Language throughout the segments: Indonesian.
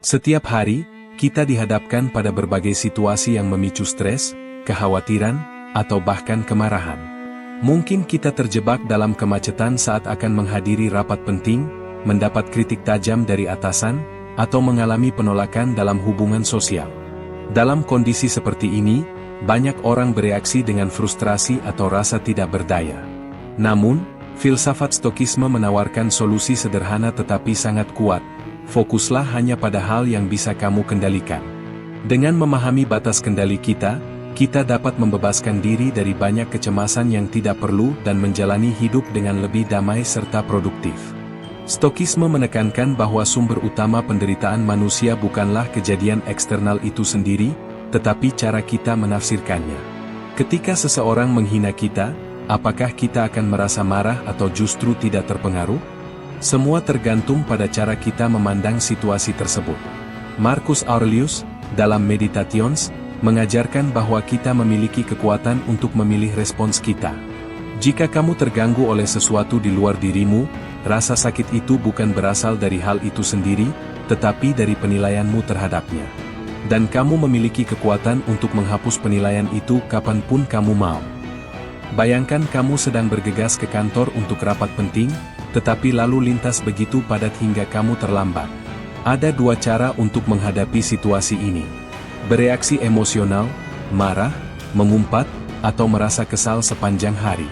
Setiap hari, kita dihadapkan pada berbagai situasi yang memicu stres, kekhawatiran, atau bahkan kemarahan. Mungkin kita terjebak dalam kemacetan saat akan menghadiri rapat penting, mendapat kritik tajam dari atasan, atau mengalami penolakan dalam hubungan sosial. Dalam kondisi seperti ini, banyak orang bereaksi dengan frustrasi atau rasa tidak berdaya. Namun, filsafat Stokisme menawarkan solusi sederhana tetapi sangat kuat. Fokuslah hanya pada hal yang bisa kamu kendalikan. Dengan memahami batas kendali kita dapat membebaskan diri dari banyak kecemasan yang tidak perlu dan menjalani hidup dengan lebih damai serta produktif. Stokisme menekankan bahwa sumber utama penderitaan manusia bukanlah kejadian eksternal itu sendiri, tetapi cara kita menafsirkannya. Ketika seseorang menghina kita, apakah kita akan merasa marah atau justru tidak terpengaruh? Semua tergantung pada cara kita memandang situasi tersebut. Marcus Aurelius, dalam Meditations, mengajarkan bahwa kita memiliki kekuatan untuk memilih respons kita. Jika kamu terganggu oleh sesuatu di luar dirimu, rasa sakit itu bukan berasal dari hal itu sendiri, tetapi dari penilaianmu terhadapnya. Dan kamu memiliki kekuatan untuk menghapus penilaian itu kapanpun kamu mau. Bayangkan kamu sedang bergegas ke kantor untuk rapat penting, tetapi lalu lintas begitu padat hingga kamu terlambat. Ada dua cara untuk menghadapi situasi ini. Bereaksi emosional, marah, mengumpat, atau merasa kesal sepanjang hari.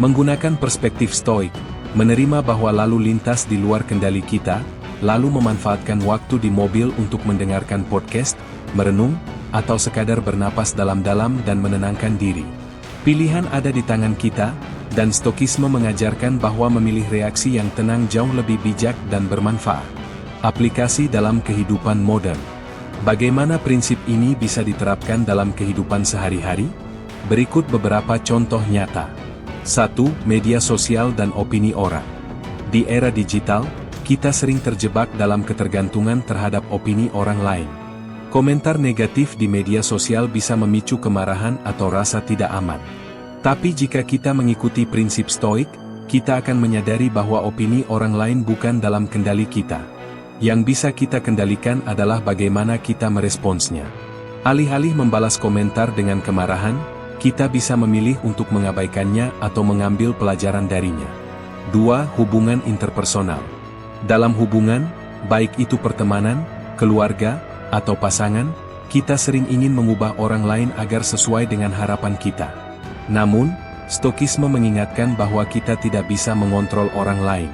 Menggunakan perspektif stoik, menerima bahwa lalu lintas di luar kendali kita, lalu memanfaatkan waktu di mobil untuk mendengarkan podcast, merenung, atau sekadar bernapas dalam-dalam dan menenangkan diri. Pilihan ada di tangan kita, dan Stokisme mengajarkan bahwa memilih reaksi yang tenang jauh lebih bijak dan bermanfaat. Aplikasi dalam kehidupan modern. Bagaimana prinsip ini bisa diterapkan dalam kehidupan sehari-hari? Berikut beberapa contoh nyata. 1. Media sosial dan opini orang. Di era digital, kita sering terjebak dalam ketergantungan terhadap opini orang lain. Komentar negatif di media sosial bisa memicu kemarahan atau rasa tidak aman. Tapi jika kita mengikuti prinsip stoik, kita akan menyadari bahwa opini orang lain bukan dalam kendali kita. Yang bisa kita kendalikan adalah bagaimana kita meresponsnya. Alih-alih membalas komentar dengan kemarahan, kita bisa memilih untuk mengabaikannya atau mengambil pelajaran darinya. 2. Hubungan interpersonal. Dalam hubungan, baik itu pertemanan, keluarga, atau pasangan, kita sering ingin mengubah orang lain agar sesuai dengan harapan kita. Namun, Stokisme mengingatkan bahwa kita tidak bisa mengontrol orang lain.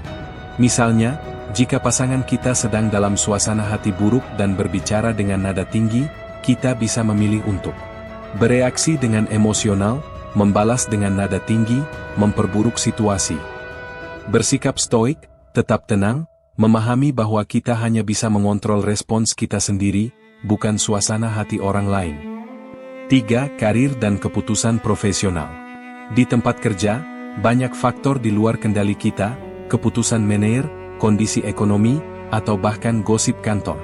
Misalnya, jika pasangan kita sedang dalam suasana hati buruk dan berbicara dengan nada tinggi, kita bisa memilih untuk bereaksi dengan emosional, membalas dengan nada tinggi, memperburuk situasi. Bersikap stoik, tetap tenang, memahami bahwa kita hanya bisa mengontrol respons kita sendiri, bukan suasana hati orang lain. 3. Karir dan keputusan profesional. Di tempat kerja, banyak faktor di luar kendali kita, keputusan manajer, kondisi ekonomi, atau bahkan gosip kantor.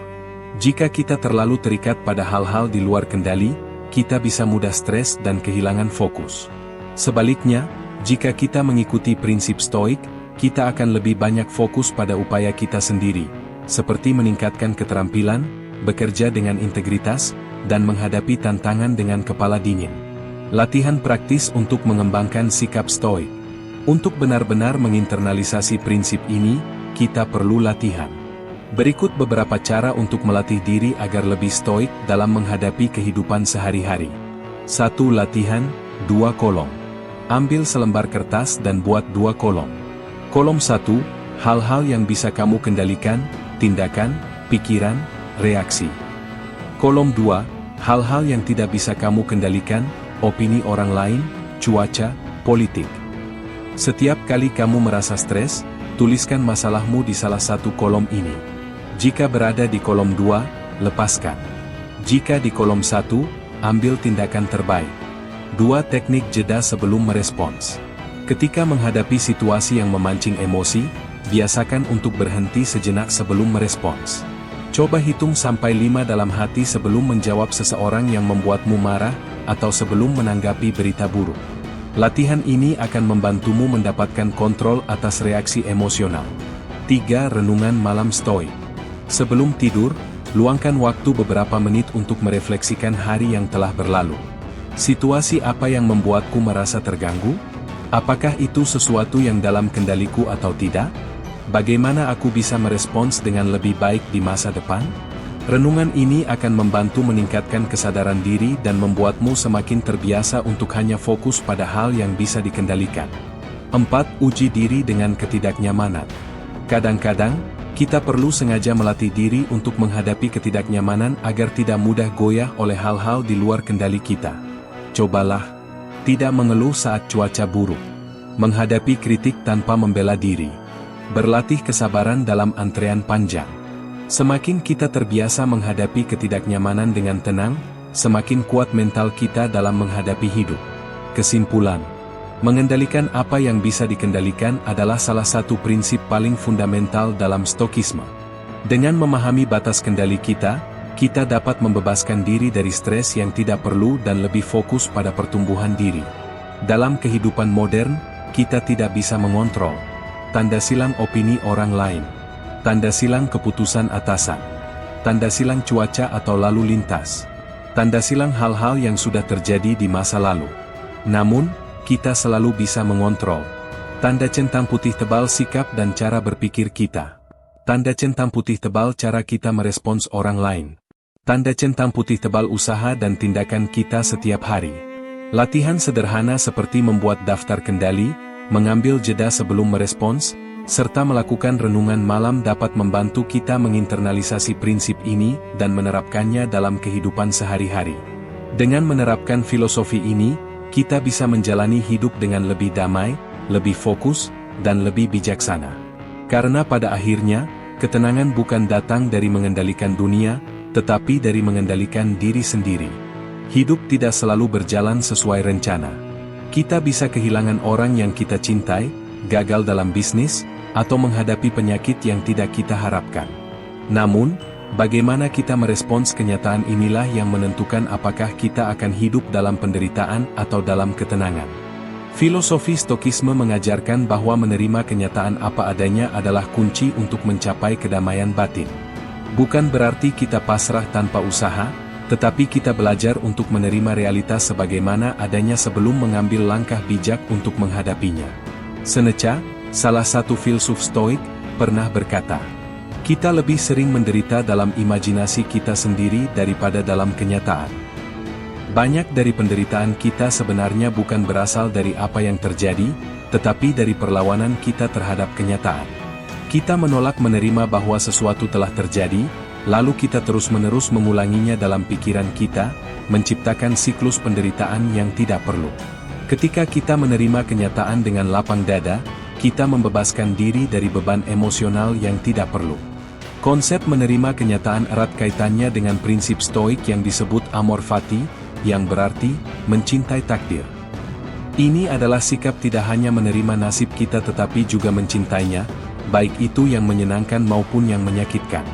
Jika kita terlalu terikat pada hal-hal di luar kendali, kita bisa mudah stres dan kehilangan fokus. Sebaliknya, jika kita mengikuti prinsip stoik, kita akan lebih banyak fokus pada upaya kita sendiri, seperti meningkatkan keterampilan, bekerja dengan integritas, dan menghadapi tantangan dengan kepala dingin. Latihan praktis untuk mengembangkan sikap stoik. Untuk benar-benar menginternalisasi prinsip ini, kita perlu latihan. Berikut beberapa cara untuk melatih diri agar lebih stoik dalam menghadapi kehidupan sehari-hari. 1. Latihan, 2 kolom. Ambil selembar kertas dan buat 2 kolom. Kolom 1, hal-hal yang bisa kamu kendalikan, tindakan, pikiran, reaksi. Kolom 2, hal-hal yang tidak bisa kamu kendalikan, opini orang lain, cuaca, politik. Setiap kali kamu merasa stres, tuliskan masalahmu di salah satu kolom ini. Jika berada di kolom 2, lepaskan. Jika di kolom 1, ambil tindakan terbaik. 2. Teknik jeda sebelum merespons. Ketika menghadapi situasi yang memancing emosi, biasakan untuk berhenti sejenak sebelum merespons. Coba hitung sampai 5 dalam hati sebelum menjawab seseorang yang membuatmu marah, atau sebelum menanggapi berita buruk. Latihan ini akan membantumu mendapatkan kontrol atas reaksi emosional. 3. Renungan malam stoik. Sebelum tidur, Luangkan waktu beberapa menit untuk merefleksikan hari yang telah berlalu. Situasi apa yang membuatku merasa terganggu? Apakah itu sesuatu yang dalam kendaliku atau tidak? Bagaimana aku bisa merespons dengan lebih baik di masa depan? Renungan ini akan membantu meningkatkan kesadaran diri dan membuatmu semakin terbiasa untuk hanya fokus pada hal yang bisa dikendalikan. 4. Uji diri dengan ketidaknyamanan. Kadang-kadang, kita perlu sengaja melatih diri untuk menghadapi ketidaknyamanan agar tidak mudah goyah oleh hal-hal di luar kendali kita. Cobalah tidak mengeluh saat cuaca buruk, menghadapi kritik tanpa membela diri, berlatih kesabaran dalam antrean panjang. Semakin kita terbiasa menghadapi ketidaknyamanan dengan tenang, semakin kuat mental kita dalam menghadapi hidup. Kesimpulan, mengendalikan apa yang bisa dikendalikan adalah salah satu prinsip paling fundamental dalam Stokisme. Dengan memahami batas kendali kita dapat membebaskan diri dari stres yang tidak perlu dan lebih fokus pada pertumbuhan diri. Dalam kehidupan modern, kita tidak bisa mengontrol tanda silang opini orang lain, tanda silang keputusan atasan, tanda silang cuaca atau lalu lintas, tanda silang hal-hal yang sudah terjadi di masa lalu. Namun, kita selalu bisa mengontrol tanda centang putih tebal sikap dan cara berpikir kita. Tanda centang putih tebal cara kita merespons orang lain. Tanda centang putih tebal usaha dan tindakan kita setiap hari. Latihan sederhana seperti membuat daftar kendali, mengambil jeda sebelum merespons, serta melakukan renungan malam dapat membantu kita menginternalisasi prinsip ini dan menerapkannya dalam kehidupan sehari-hari. Dengan menerapkan filosofi ini, kita bisa menjalani hidup dengan lebih damai, lebih fokus, dan lebih bijaksana. Karena pada akhirnya, ketenangan bukan datang dari mengendalikan dunia, tetapi dari mengendalikan diri sendiri. Hidup tidak selalu berjalan sesuai rencana. Kita bisa kehilangan orang yang kita cintai, gagal dalam bisnis, atau menghadapi penyakit yang tidak kita harapkan. Namun, bagaimana kita merespons kenyataan inilah yang menentukan apakah kita akan hidup dalam penderitaan atau dalam ketenangan. Filosofi Stokisme mengajarkan bahwa menerima kenyataan apa adanya adalah kunci untuk mencapai kedamaian batin. Bukan berarti kita pasrah tanpa usaha, tetapi kita belajar untuk menerima realitas sebagaimana adanya sebelum mengambil langkah bijak untuk menghadapinya. Seneca, salah satu filsuf Stoik, pernah berkata, "Kita lebih sering menderita dalam imajinasi kita sendiri daripada dalam kenyataan." Banyak dari penderitaan kita sebenarnya bukan berasal dari apa yang terjadi, tetapi dari perlawanan kita terhadap kenyataan. Kita menolak menerima bahwa sesuatu telah terjadi, lalu kita terus-menerus mengulanginya dalam pikiran kita, menciptakan siklus penderitaan yang tidak perlu. Ketika kita menerima kenyataan dengan lapang dada, kita membebaskan diri dari beban emosional yang tidak perlu. Konsep menerima kenyataan erat kaitannya dengan prinsip Stoik yang disebut amor fati, yang berarti mencintai takdir. Ini adalah sikap tidak hanya menerima nasib kita tetapi juga mencintainya, baik itu yang menyenangkan maupun yang menyakitkan.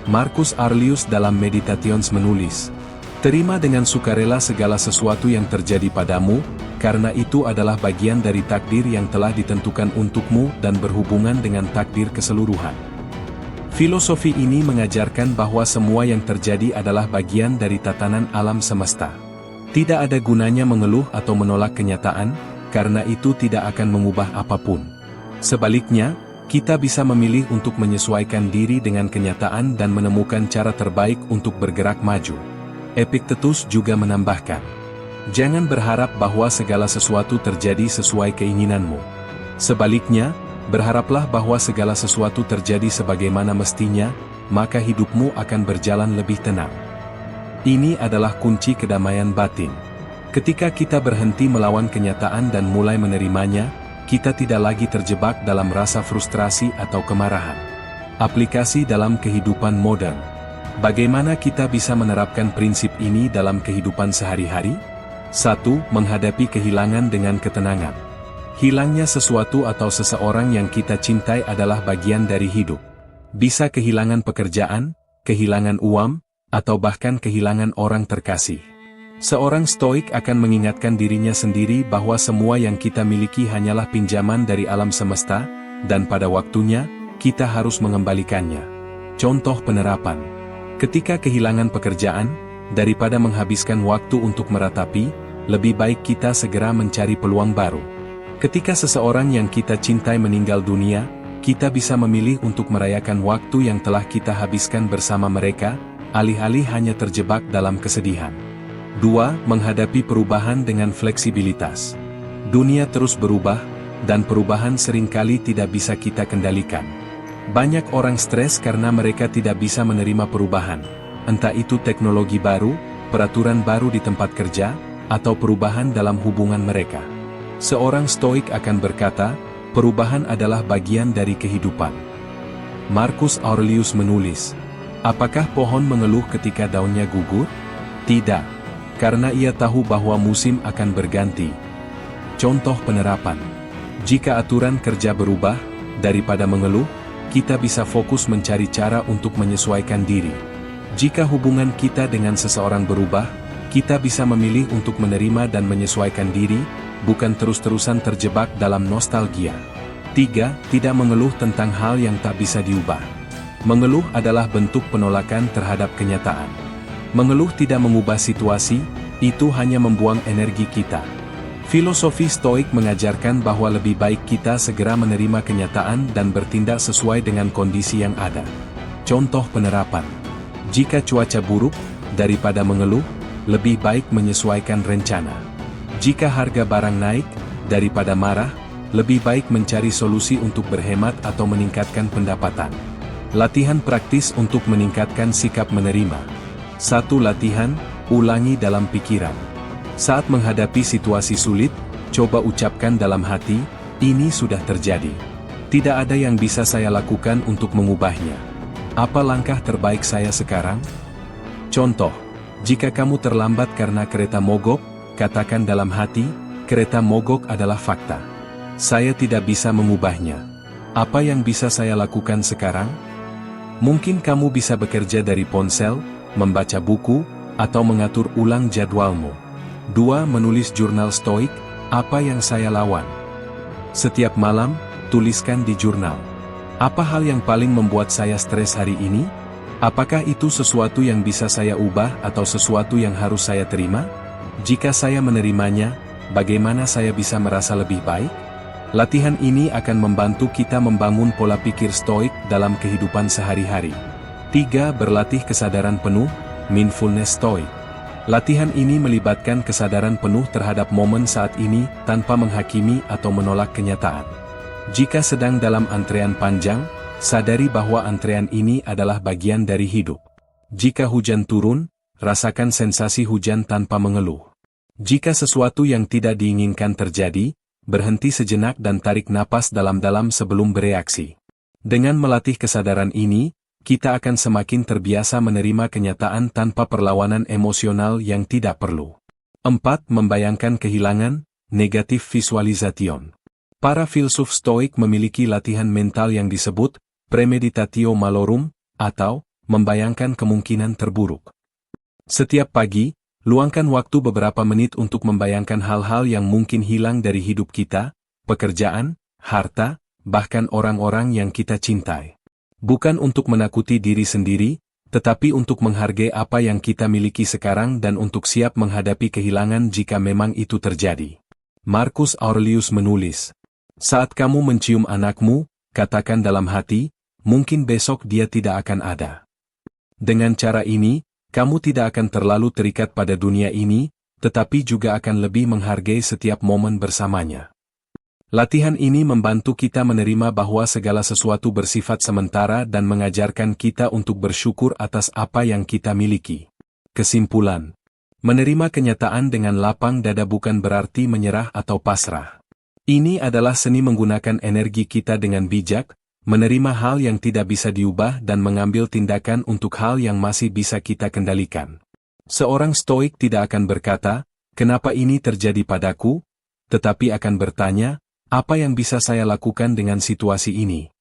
Marcus Aurelius dalam Meditations menulis, "Terima dengan sukarela segala sesuatu yang terjadi padamu, karena itu adalah bagian dari takdir yang telah ditentukan untukmu dan berhubungan dengan takdir keseluruhan." Filosofi ini mengajarkan bahwa semua yang terjadi adalah bagian dari tatanan alam semesta. Tidak ada gunanya mengeluh atau menolak kenyataan, karena itu tidak akan mengubah apapun. Sebaliknya, kita bisa memilih untuk menyesuaikan diri dengan kenyataan dan menemukan cara terbaik untuk bergerak maju. Epictetus juga menambahkan, "Jangan berharap bahwa segala sesuatu terjadi sesuai keinginanmu. Sebaliknya, berharaplah bahwa segala sesuatu terjadi sebagaimana mestinya, maka hidupmu akan berjalan lebih tenang." Ini adalah kunci kedamaian batin. Ketika kita berhenti melawan kenyataan dan mulai menerimanya, kita tidak lagi terjebak dalam rasa frustrasi atau kemarahan. Aplikasi dalam kehidupan modern. Bagaimana kita bisa menerapkan prinsip ini dalam kehidupan sehari-hari? 1. Menghadapi kehilangan dengan ketenangan. Hilangnya sesuatu atau seseorang yang kita cintai adalah bagian dari hidup. Bisa kehilangan pekerjaan, kehilangan uang, atau bahkan kehilangan orang terkasih. Seorang Stoik akan mengingatkan dirinya sendiri bahwa semua yang kita miliki hanyalah pinjaman dari alam semesta, dan pada waktunya, kita harus mengembalikannya. Contoh penerapan. Ketika kehilangan pekerjaan, daripada menghabiskan waktu untuk meratapi, lebih baik kita segera mencari peluang baru. Ketika seseorang yang kita cintai meninggal dunia, kita bisa memilih untuk merayakan waktu yang telah kita habiskan bersama mereka, alih-alih hanya terjebak dalam kesedihan. 2. Menghadapi perubahan dengan fleksibilitas. Dunia terus berubah, dan perubahan seringkali tidak bisa kita kendalikan. Banyak orang stres karena mereka tidak bisa menerima perubahan, entah itu teknologi baru, peraturan baru di tempat kerja, atau perubahan dalam hubungan mereka. Seorang stoik akan berkata, perubahan adalah bagian dari kehidupan. Marcus Aurelius menulis, apakah pohon mengeluh ketika daunnya gugur? Tidak, karena ia tahu bahwa musim akan berganti. Contoh penerapan. Jika aturan kerja berubah, daripada mengeluh, kita bisa fokus mencari cara untuk menyesuaikan diri. Jika hubungan kita dengan seseorang berubah, kita bisa memilih untuk menerima dan menyesuaikan diri, bukan terus-terusan terjebak dalam nostalgia. 3. Tidak mengeluh tentang hal yang tak bisa diubah. Mengeluh adalah bentuk penolakan terhadap kenyataan. Mengeluh tidak mengubah situasi, itu hanya membuang energi kita. Filosofi Stoik mengajarkan bahwa lebih baik kita segera menerima kenyataan dan bertindak sesuai dengan kondisi yang ada. Contoh penerapan. Jika cuaca buruk, daripada mengeluh, lebih baik menyesuaikan rencana. Jika harga barang naik, daripada marah, lebih baik mencari solusi untuk berhemat atau meningkatkan pendapatan. Latihan praktis untuk meningkatkan sikap menerima. 1. Latihan, ulangi dalam pikiran. Saat menghadapi situasi sulit, coba ucapkan dalam hati, ini sudah terjadi. Tidak ada yang bisa saya lakukan untuk mengubahnya. Apa langkah terbaik saya sekarang? Contoh, jika kamu terlambat karena kereta mogok, katakan dalam hati, kereta mogok adalah fakta. Saya tidak bisa mengubahnya. Apa yang bisa saya lakukan sekarang? Mungkin kamu bisa bekerja dari ponsel, membaca buku, atau mengatur ulang jadwalmu. 2. Menulis jurnal stoik, apa yang saya lawan. Setiap malam, tuliskan di jurnal. Apa hal yang paling membuat saya stres hari ini? Apakah itu sesuatu yang bisa saya ubah atau sesuatu yang harus saya terima? Jika saya menerimanya, bagaimana saya bisa merasa lebih baik? Latihan ini akan membantu kita membangun pola pikir stoik dalam kehidupan sehari-hari. 3. Berlatih kesadaran penuh, mindfulness stoik. Latihan ini melibatkan kesadaran penuh terhadap momen saat ini tanpa menghakimi atau menolak kenyataan. Jika sedang dalam antrean panjang, sadari bahwa antrean ini adalah bagian dari hidup. Jika hujan turun, rasakan sensasi hujan tanpa mengeluh. Jika sesuatu yang tidak diinginkan terjadi, berhenti sejenak dan tarik napas dalam-dalam sebelum bereaksi. Dengan melatih kesadaran ini, kita akan semakin terbiasa menerima kenyataan tanpa perlawanan emosional yang tidak perlu. 4. Membayangkan kehilangan, negative visualization. Para filsuf stoik memiliki latihan mental yang disebut premeditatio malorum, atau membayangkan kemungkinan terburuk. Setiap pagi, luangkan waktu beberapa menit untuk membayangkan hal-hal yang mungkin hilang dari hidup kita, pekerjaan, harta, bahkan orang-orang yang kita cintai. Bukan untuk menakuti diri sendiri, tetapi untuk menghargai apa yang kita miliki sekarang dan untuk siap menghadapi kehilangan jika memang itu terjadi. Marcus Aurelius menulis, saat kamu mencium anakmu, katakan dalam hati, mungkin besok dia tidak akan ada. Dengan cara ini, kamu tidak akan terlalu terikat pada dunia ini, tetapi juga akan lebih menghargai setiap momen bersamanya. Latihan ini membantu kita menerima bahwa segala sesuatu bersifat sementara dan mengajarkan kita untuk bersyukur atas apa yang kita miliki. Kesimpulan, menerima kenyataan dengan lapang dada bukan berarti menyerah atau pasrah. Ini adalah seni menggunakan energi kita dengan bijak, menerima hal yang tidak bisa diubah dan mengambil tindakan untuk hal yang masih bisa kita kendalikan. Seorang stoik tidak akan berkata, kenapa ini terjadi padaku? Tetapi akan bertanya, apa yang bisa saya lakukan dengan situasi ini?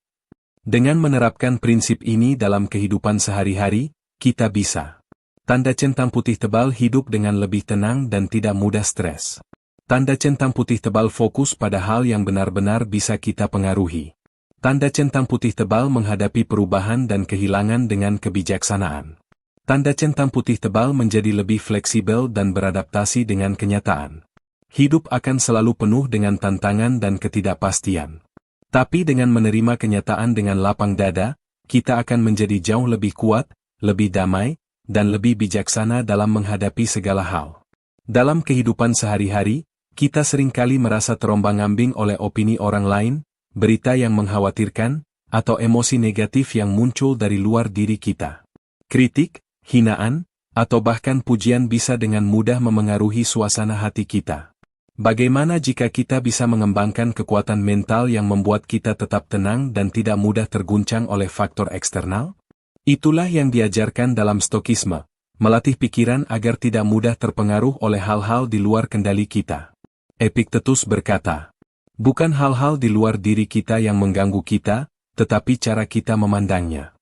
Dengan menerapkan prinsip ini dalam kehidupan sehari-hari, kita bisa. Tanda centang putih tebal hidup dengan lebih tenang dan tidak mudah stres. Tanda centang putih tebal fokus pada hal yang benar-benar bisa kita pengaruhi. Tanda centang putih tebal menghadapi perubahan dan kehilangan dengan kebijaksanaan. Tanda centang putih tebal menjadi lebih fleksibel dan beradaptasi dengan kenyataan. Hidup akan selalu penuh dengan tantangan dan ketidakpastian. Tapi dengan menerima kenyataan dengan lapang dada, kita akan menjadi jauh lebih kuat, lebih damai, dan lebih bijaksana dalam menghadapi segala hal. Dalam kehidupan sehari-hari, kita seringkali merasa terombang-ambing oleh opini orang lain, berita yang mengkhawatirkan, atau emosi negatif yang muncul dari luar diri kita. Kritik, hinaan, atau bahkan pujian bisa dengan mudah memengaruhi suasana hati kita. Bagaimana jika kita bisa mengembangkan kekuatan mental yang membuat kita tetap tenang dan tidak mudah terguncang oleh faktor eksternal? Itulah yang diajarkan dalam Stokisme, melatih pikiran agar tidak mudah terpengaruh oleh hal-hal di luar kendali kita. Epictetus berkata, bukan hal-hal di luar diri kita yang mengganggu kita, tetapi cara kita memandangnya.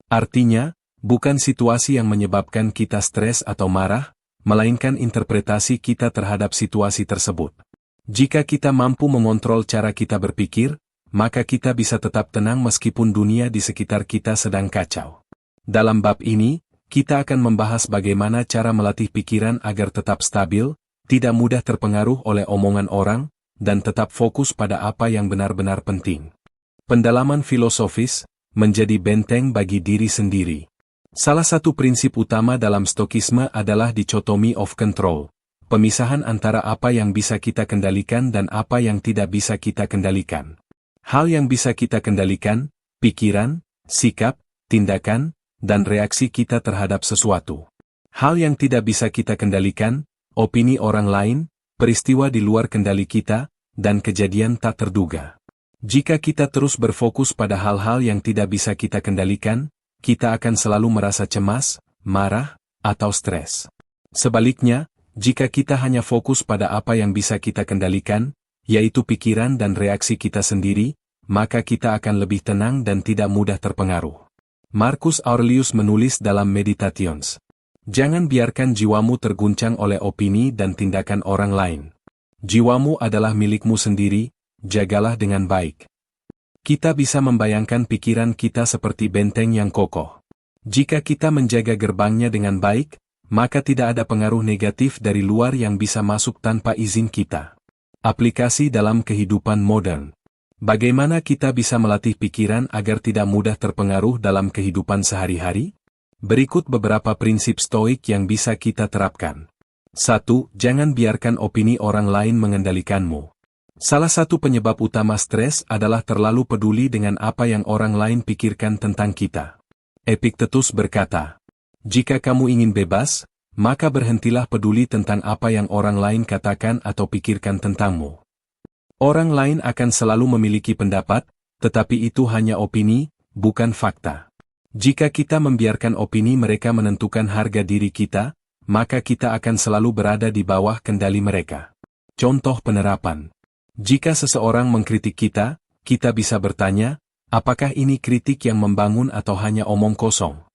Artinya, bukan situasi yang menyebabkan kita stres atau marah, melainkan interpretasi kita terhadap situasi tersebut. Jika kita mampu mengontrol cara kita berpikir, maka kita bisa tetap tenang meskipun dunia di sekitar kita sedang kacau. Dalam bab ini, kita akan membahas bagaimana cara melatih pikiran agar tetap stabil, tidak mudah terpengaruh oleh omongan orang, dan tetap fokus pada apa yang benar-benar penting. Pendalaman filosofis menjadi benteng bagi diri sendiri. Salah satu prinsip utama dalam Stokisme adalah dichotomy of control, pemisahan antara apa yang bisa kita kendalikan dan apa yang tidak bisa kita kendalikan. Hal yang bisa kita kendalikan, pikiran, sikap, tindakan, dan reaksi kita terhadap sesuatu. Hal yang tidak bisa kita kendalikan, opini orang lain, peristiwa di luar kendali kita, dan kejadian tak terduga. Jika kita terus berfokus pada hal-hal yang tidak bisa kita kendalikan, kita akan selalu merasa cemas, marah, atau stres. Sebaliknya, jika kita hanya fokus pada apa yang bisa kita kendalikan, yaitu pikiran dan reaksi kita sendiri, maka kita akan lebih tenang dan tidak mudah terpengaruh. Marcus Aurelius menulis dalam Meditations, jangan biarkan jiwamu terguncang oleh opini dan tindakan orang lain. Jiwamu adalah milikmu sendiri, jagalah dengan baik. Kita bisa membayangkan pikiran kita seperti benteng yang kokoh. Jika kita menjaga gerbangnya dengan baik, maka tidak ada pengaruh negatif dari luar yang bisa masuk tanpa izin kita. Aplikasi dalam kehidupan modern. Bagaimana kita bisa melatih pikiran agar tidak mudah terpengaruh dalam kehidupan sehari-hari? Berikut beberapa prinsip stoik yang bisa kita terapkan. 1. Jangan biarkan opini orang lain mengendalikanmu. Salah satu penyebab utama stres adalah terlalu peduli dengan apa yang orang lain pikirkan tentang kita. Epictetus berkata, jika kamu ingin bebas, maka berhentilah peduli tentang apa yang orang lain katakan atau pikirkan tentangmu. Orang lain akan selalu memiliki pendapat, tetapi itu hanya opini, bukan fakta. Jika kita membiarkan opini mereka menentukan harga diri kita, maka kita akan selalu berada di bawah kendali mereka. Contoh penerapan. Jika seseorang mengkritik kita, kita bisa bertanya, apakah ini kritik yang membangun atau hanya omong kosong?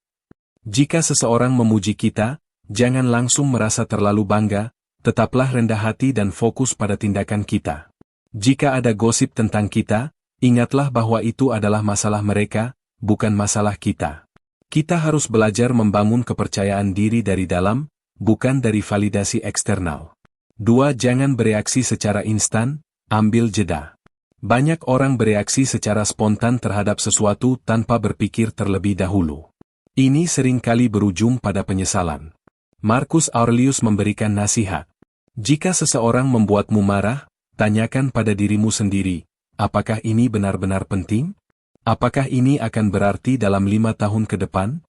Jika seseorang memuji kita, jangan langsung merasa terlalu bangga, tetaplah rendah hati dan fokus pada tindakan kita. Jika ada gosip tentang kita, ingatlah bahwa itu adalah masalah mereka, bukan masalah kita. Kita harus belajar membangun kepercayaan diri dari dalam, bukan dari validasi eksternal. 2. Jangan bereaksi secara instan, ambil jeda. Banyak orang bereaksi secara spontan terhadap sesuatu tanpa berpikir terlebih dahulu. Ini seringkali berujung pada penyesalan. Marcus Aurelius memberikan nasihat. Jika seseorang membuatmu marah, tanyakan pada dirimu sendiri, apakah ini benar-benar penting? Apakah ini akan berarti dalam 5 tahun ke depan?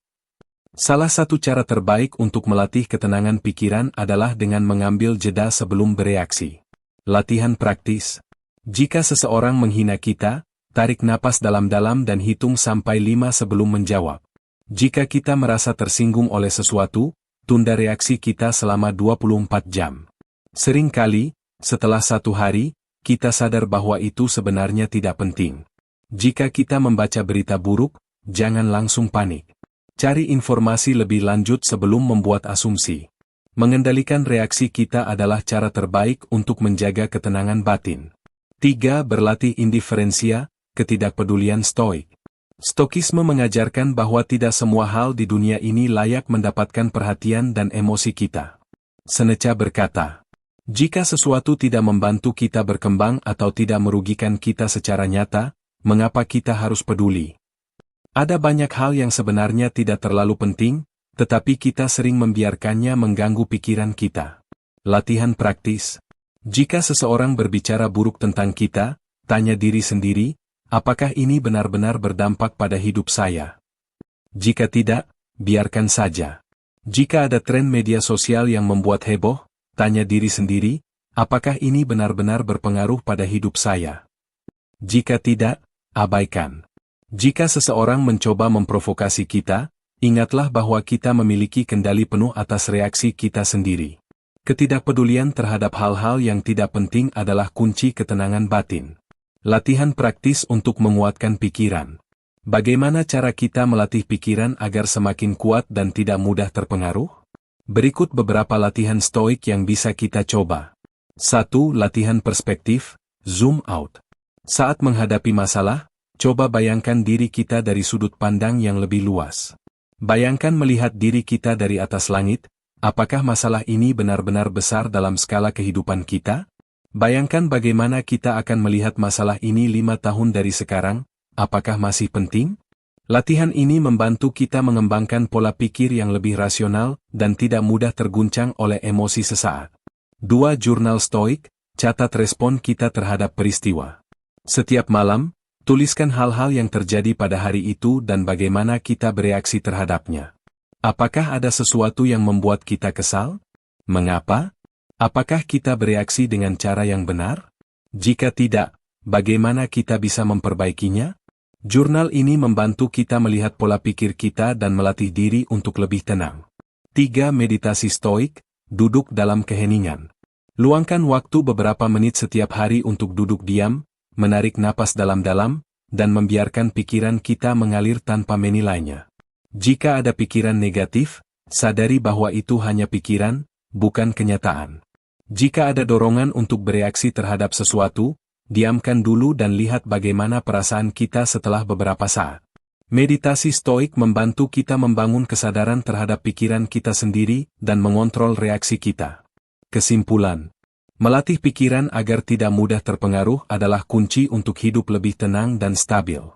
Salah satu cara terbaik untuk melatih ketenangan pikiran adalah dengan mengambil jeda sebelum bereaksi. Latihan praktis. Jika seseorang menghina kita, tarik napas dalam-dalam dan hitung sampai 5 sebelum menjawab. Jika kita merasa tersinggung oleh sesuatu, tunda reaksi kita selama 24 jam. Seringkali, setelah 1 hari, kita sadar bahwa itu sebenarnya tidak penting. Jika kita membaca berita buruk, jangan langsung panik. Cari informasi lebih lanjut sebelum membuat asumsi. Mengendalikan reaksi kita adalah cara terbaik untuk menjaga ketenangan batin. 3. Berlatih indiferensia, ketidakpedulian stoik. Stokisme mengajarkan bahwa tidak semua hal di dunia ini layak mendapatkan perhatian dan emosi kita. Seneca berkata, jika sesuatu tidak membantu kita berkembang atau tidak merugikan kita secara nyata, mengapa kita harus peduli? Ada banyak hal yang sebenarnya tidak terlalu penting, tetapi kita sering membiarkannya mengganggu pikiran kita. Latihan praktis. Jika seseorang berbicara buruk tentang kita, tanya diri sendiri, apakah ini benar-benar berdampak pada hidup saya? Jika tidak, biarkan saja. Jika ada tren media sosial yang membuat heboh, tanya diri sendiri, apakah ini benar-benar berpengaruh pada hidup saya? Jika tidak, abaikan. Jika seseorang mencoba memprovokasi kita, ingatlah bahwa kita memiliki kendali penuh atas reaksi kita sendiri. Ketidakpedulian terhadap hal-hal yang tidak penting adalah kunci ketenangan batin. Latihan praktis untuk menguatkan pikiran. Bagaimana cara kita melatih pikiran agar semakin kuat dan tidak mudah terpengaruh? Berikut beberapa latihan stoik yang bisa kita coba. 1. Latihan perspektif, zoom out. Saat menghadapi masalah, coba bayangkan diri kita dari sudut pandang yang lebih luas. Bayangkan melihat diri kita dari atas langit, apakah masalah ini benar-benar besar dalam skala kehidupan kita? Bayangkan bagaimana kita akan melihat masalah ini 5 tahun dari sekarang, apakah masih penting? Latihan ini membantu kita mengembangkan pola pikir yang lebih rasional dan tidak mudah terguncang oleh emosi sesaat. 2. Jurnal stoik, catat respon kita terhadap peristiwa. Setiap malam, tuliskan hal-hal yang terjadi pada hari itu dan bagaimana kita bereaksi terhadapnya. Apakah ada sesuatu yang membuat kita kesal? Mengapa? Apakah kita bereaksi dengan cara yang benar? Jika tidak, bagaimana kita bisa memperbaikinya? Jurnal ini membantu kita melihat pola pikir kita dan melatih diri untuk lebih tenang. 3. Meditasi stoik, duduk dalam keheningan. Luangkan waktu beberapa menit setiap hari untuk duduk diam, menarik napas dalam-dalam, dan membiarkan pikiran kita mengalir tanpa menilainya. Jika ada pikiran negatif, sadari bahwa itu hanya pikiran, bukan kenyataan. Jika ada dorongan untuk bereaksi terhadap sesuatu, diamkan dulu dan lihat bagaimana perasaan kita setelah beberapa saat. Meditasi stoik membantu kita membangun kesadaran terhadap pikiran kita sendiri dan mengontrol reaksi kita. Kesimpulan. Melatih pikiran agar tidak mudah terpengaruh adalah kunci untuk hidup lebih tenang dan stabil.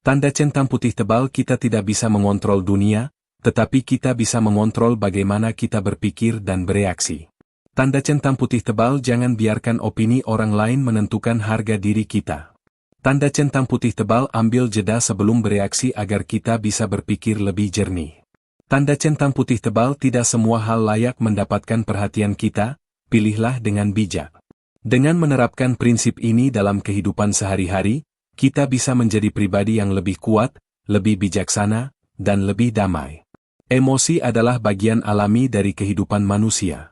Tanda centang putih tebal kita tidak bisa mengontrol dunia, tetapi kita bisa mengontrol bagaimana kita berpikir dan bereaksi. Tanda centang putih tebal jangan biarkan opini orang lain menentukan harga diri kita. Tanda centang putih tebal ambil jeda sebelum bereaksi agar kita bisa berpikir lebih jernih. Tanda centang putih tebal tidak semua hal layak mendapatkan perhatian kita, pilihlah dengan bijak. Dengan menerapkan prinsip ini dalam kehidupan sehari-hari, kita bisa menjadi pribadi yang lebih kuat, lebih bijaksana, dan lebih damai. Emosi adalah bagian alami dari kehidupan manusia.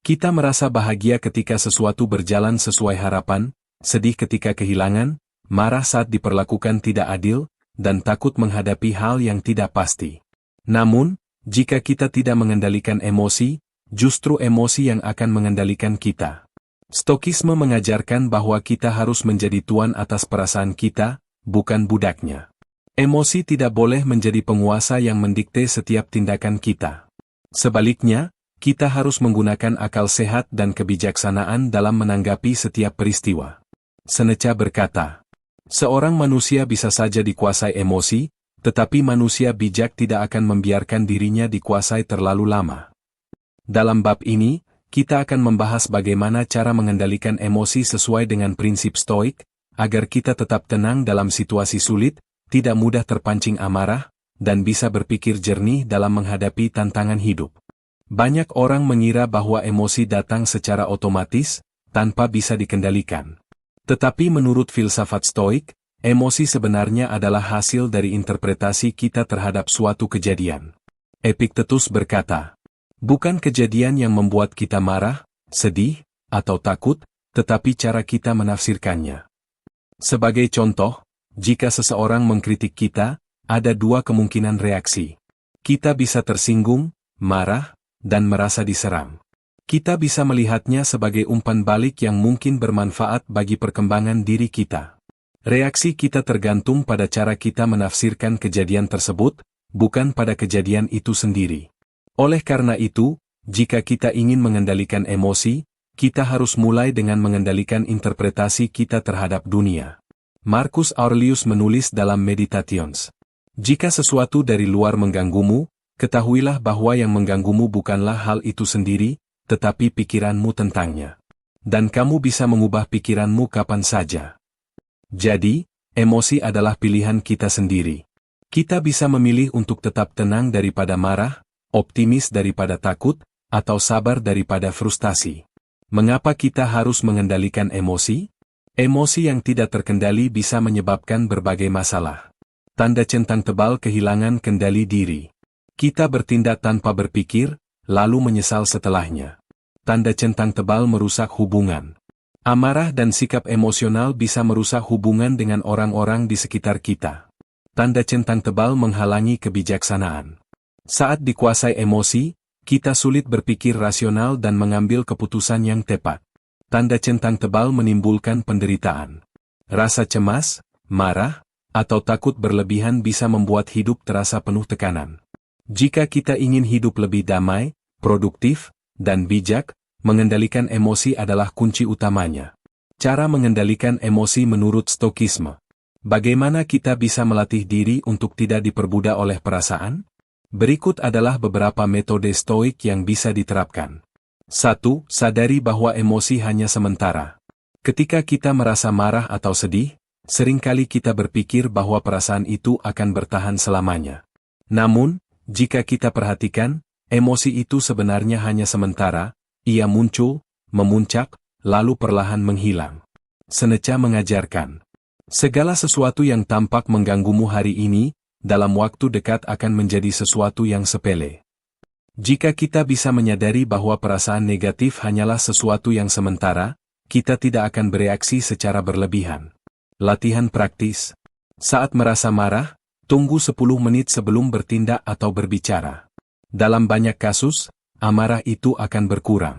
Kita merasa bahagia ketika sesuatu berjalan sesuai harapan, sedih ketika kehilangan, marah saat diperlakukan tidak adil, dan takut menghadapi hal yang tidak pasti. Namun, jika kita tidak mengendalikan emosi, justru emosi yang akan mengendalikan kita. Stokisme mengajarkan bahwa kita harus menjadi tuan atas perasaan kita, bukan budaknya. Emosi tidak boleh menjadi penguasa yang mendikte setiap tindakan kita. Sebaliknya, kita harus menggunakan akal sehat dan kebijaksanaan dalam menanggapi setiap peristiwa. Seneca berkata, seorang manusia bisa saja dikuasai emosi, tetapi manusia bijak tidak akan membiarkan dirinya dikuasai terlalu lama. Dalam bab ini, kita akan membahas bagaimana cara mengendalikan emosi sesuai dengan prinsip stoik, agar kita tetap tenang dalam situasi sulit, tidak mudah terpancing amarah, dan bisa berpikir jernih dalam menghadapi tantangan hidup. Banyak orang mengira bahwa emosi datang secara otomatis, tanpa bisa dikendalikan. Tetapi menurut filsafat stoik, emosi sebenarnya adalah hasil dari interpretasi kita terhadap suatu kejadian. Epictetus berkata, bukan kejadian yang membuat kita marah, sedih, atau takut, tetapi cara kita menafsirkannya. Sebagai contoh, jika seseorang mengkritik kita, ada dua kemungkinan reaksi. Kita bisa tersinggung, marah, dan merasa diserang. Kita bisa melihatnya sebagai umpan balik yang mungkin bermanfaat bagi perkembangan diri kita. Reaksi kita tergantung pada cara kita menafsirkan kejadian tersebut, bukan pada kejadian itu sendiri. Oleh karena itu, jika kita ingin mengendalikan emosi, kita harus mulai dengan mengendalikan interpretasi kita terhadap dunia. Marcus Aurelius menulis dalam Meditations. Jika sesuatu dari luar mengganggumu, ketahuilah bahwa yang mengganggumu bukanlah hal itu sendiri, tetapi pikiranmu tentangnya. Dan kamu bisa mengubah pikiranmu kapan saja. Jadi, emosi adalah pilihan kita sendiri. Kita bisa memilih untuk tetap tenang daripada marah, optimis daripada takut, atau sabar daripada frustasi. Mengapa kita harus mengendalikan emosi? Emosi yang tidak terkendali bisa menyebabkan berbagai masalah. Tanda centang tebal kehilangan kendali diri. Kita bertindak tanpa berpikir, lalu menyesal setelahnya. Tanda centang tebal merusak hubungan. Amarah dan sikap emosional bisa merusak hubungan dengan orang-orang di sekitar kita. Tanda centang tebal menghalangi kebijaksanaan. Saat dikuasai emosi, kita sulit berpikir rasional dan mengambil keputusan yang tepat. Tanda centang tebal menimbulkan penderitaan. Rasa cemas, marah, atau takut berlebihan bisa membuat hidup terasa penuh tekanan. Jika kita ingin hidup lebih damai, produktif, dan bijak, mengendalikan emosi adalah kunci utamanya. Cara mengendalikan emosi menurut Stokisme. Bagaimana kita bisa melatih diri untuk tidak diperbudak oleh perasaan? Berikut adalah beberapa metode stoik yang bisa diterapkan. 1. Sadari bahwa emosi hanya sementara. Ketika kita merasa marah atau sedih, seringkali kita berpikir bahwa perasaan itu akan bertahan selamanya. Namun, jika kita perhatikan, emosi itu sebenarnya hanya sementara. Ia muncul, memuncak, lalu perlahan menghilang. Seneca mengajarkan, segala sesuatu yang tampak mengganggumu hari ini, dalam waktu dekat akan menjadi sesuatu yang sepele. Jika kita bisa menyadari bahwa perasaan negatif hanyalah sesuatu yang sementara, kita tidak akan bereaksi secara berlebihan. Latihan praktis. Saat merasa marah, tunggu 10 menit sebelum bertindak atau berbicara. Dalam banyak kasus, amarah itu akan berkurang.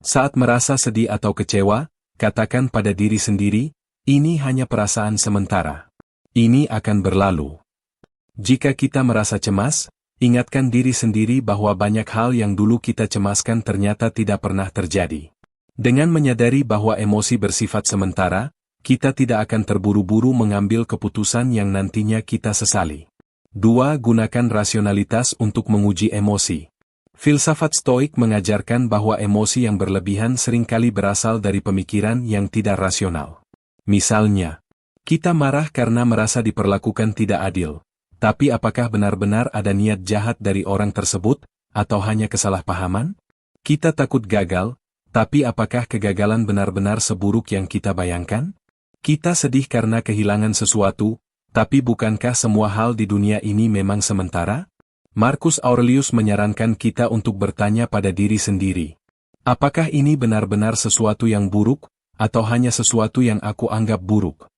Saat merasa sedih atau kecewa, katakan pada diri sendiri, ini hanya perasaan sementara. Ini akan berlalu. Jika kita merasa cemas, ingatkan diri sendiri bahwa banyak hal yang dulu kita cemaskan ternyata tidak pernah terjadi. Dengan menyadari bahwa emosi bersifat sementara, kita tidak akan terburu-buru mengambil keputusan yang nantinya kita sesali. 2. Gunakan rasionalitas untuk menguji emosi. Filsafat Stoik mengajarkan bahwa emosi yang berlebihan seringkali berasal dari pemikiran yang tidak rasional. Misalnya, kita marah karena merasa diperlakukan tidak adil. Tapi apakah benar-benar ada niat jahat dari orang tersebut, atau hanya kesalahpahaman? Kita takut gagal, tapi apakah kegagalan benar-benar seburuk yang kita bayangkan? Kita sedih karena kehilangan sesuatu, tapi bukankah semua hal di dunia ini memang sementara? Marcus Aurelius menyarankan kita untuk bertanya pada diri sendiri. Apakah ini benar-benar sesuatu yang buruk, atau hanya sesuatu yang aku anggap buruk?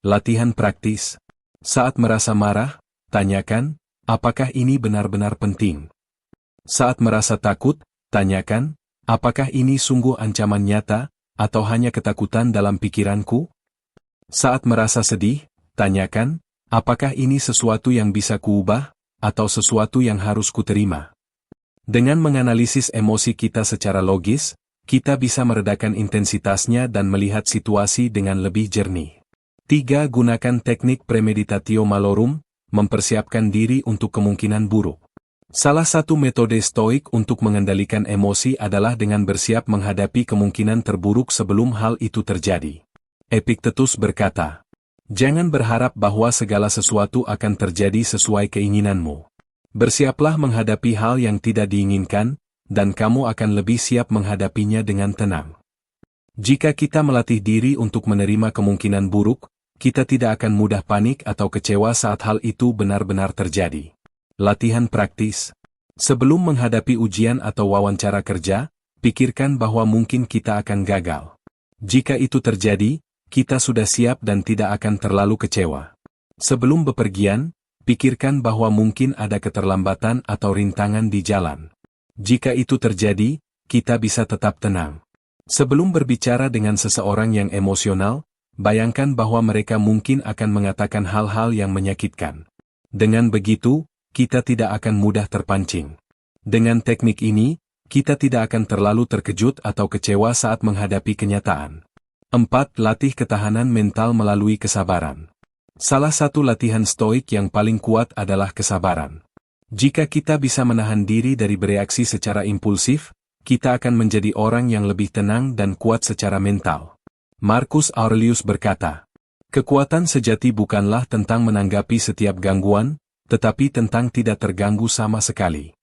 Latihan praktis. Saat merasa marah, tanyakan, apakah ini benar-benar penting? Saat merasa takut, tanyakan, apakah ini sungguh ancaman nyata, atau hanya ketakutan dalam pikiranku? Saat merasa sedih, tanyakan, apakah ini sesuatu yang bisa kuubah, atau sesuatu yang harus kuterima? Dengan menganalisis emosi kita secara logis, kita bisa meredakan intensitasnya dan melihat situasi dengan lebih jernih. 3. Gunakan teknik premeditatio malorum, mempersiapkan diri untuk kemungkinan buruk. Salah satu metode stoik untuk mengendalikan emosi adalah dengan bersiap menghadapi kemungkinan terburuk sebelum hal itu terjadi. Epictetus berkata, jangan berharap bahwa segala sesuatu akan terjadi sesuai keinginanmu. Bersiaplah menghadapi hal yang tidak diinginkan, dan kamu akan lebih siap menghadapinya dengan tenang. Jika kita melatih diri untuk menerima kemungkinan buruk, kita tidak akan mudah panik atau kecewa saat hal itu benar-benar terjadi. Latihan praktis. Sebelum menghadapi ujian atau wawancara kerja, pikirkan bahwa mungkin kita akan gagal. Jika itu terjadi, kita sudah siap dan tidak akan terlalu kecewa. Sebelum bepergian, pikirkan bahwa mungkin ada keterlambatan atau rintangan di jalan. Jika itu terjadi, kita bisa tetap tenang. Sebelum berbicara dengan seseorang yang emosional, bayangkan bahwa mereka mungkin akan mengatakan hal-hal yang menyakitkan. Dengan begitu, kita tidak akan mudah terpancing. Dengan teknik ini, kita tidak akan terlalu terkejut atau kecewa saat menghadapi kenyataan. 4. Latih ketahanan mental melalui kesabaran. Salah satu latihan stoik yang paling kuat adalah kesabaran. Jika kita bisa menahan diri dari bereaksi secara impulsif, kita akan menjadi orang yang lebih tenang dan kuat secara mental. Marcus Aurelius berkata, "Kekuatan sejati bukanlah tentang menanggapi setiap gangguan, tetapi tentang tidak terganggu sama sekali."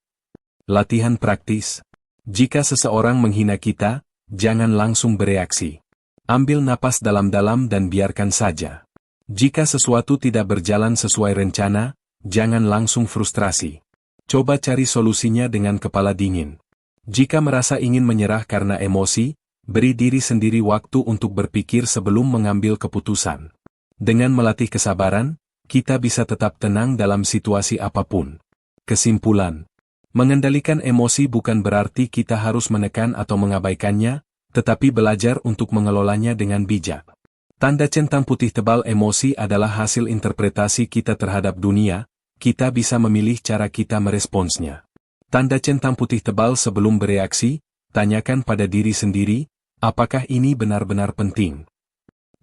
Latihan praktis. Jika seseorang menghina kita, jangan langsung bereaksi. Ambil napas dalam-dalam dan biarkan saja. Jika sesuatu tidak berjalan sesuai rencana, jangan langsung frustrasi. Coba cari solusinya dengan kepala dingin. Jika merasa ingin menyerah karena emosi, beri diri sendiri waktu untuk berpikir sebelum mengambil keputusan. Dengan melatih kesabaran, kita bisa tetap tenang dalam situasi apapun. Kesimpulan. Mengendalikan emosi bukan berarti kita harus menekan atau mengabaikannya, tetapi belajar untuk mengelolanya dengan bijak. Tanda centang putih tebal emosi adalah hasil interpretasi kita terhadap dunia, kita bisa memilih cara kita meresponsnya. Tanda centang putih tebal sebelum bereaksi, tanyakan pada diri sendiri, apakah ini benar-benar penting?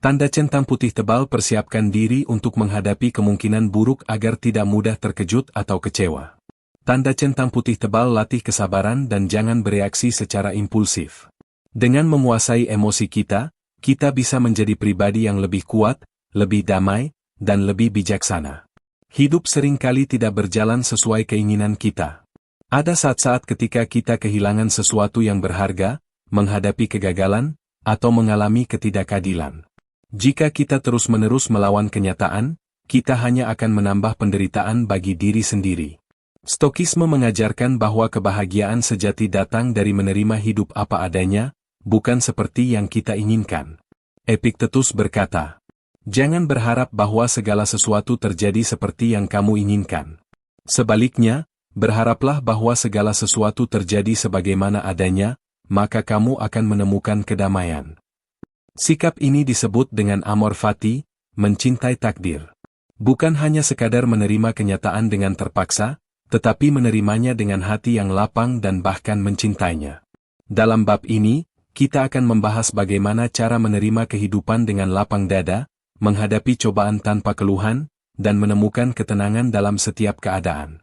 Tanda centang putih tebal persiapkan diri untuk menghadapi kemungkinan buruk agar tidak mudah terkejut atau kecewa. Tanda centang putih tebal latih kesabaran dan jangan bereaksi secara impulsif. Dengan menguasai emosi kita bisa menjadi pribadi yang lebih kuat, lebih damai, dan lebih bijaksana. Hidup seringkali tidak berjalan sesuai keinginan kita. Ada saat-saat ketika kita kehilangan sesuatu yang berharga, menghadapi kegagalan, atau mengalami ketidakadilan. Jika kita terus-menerus melawan kenyataan, kita hanya akan menambah penderitaan bagi diri sendiri. Stokisme mengajarkan bahwa kebahagiaan sejati datang dari menerima hidup apa adanya, bukan seperti yang kita inginkan. Epictetus berkata, "Jangan berharap bahwa segala sesuatu terjadi seperti yang kamu inginkan. Sebaliknya, berharaplah bahwa segala sesuatu terjadi sebagaimana adanya, maka kamu akan menemukan kedamaian." Sikap ini disebut dengan amor fati, mencintai takdir. Bukan hanya sekadar menerima kenyataan dengan terpaksa, tetapi menerimanya dengan hati yang lapang dan bahkan mencintainya. Dalam bab ini, kita akan membahas bagaimana cara menerima kehidupan dengan lapang dada, menghadapi cobaan tanpa keluhan, dan menemukan ketenangan dalam setiap keadaan.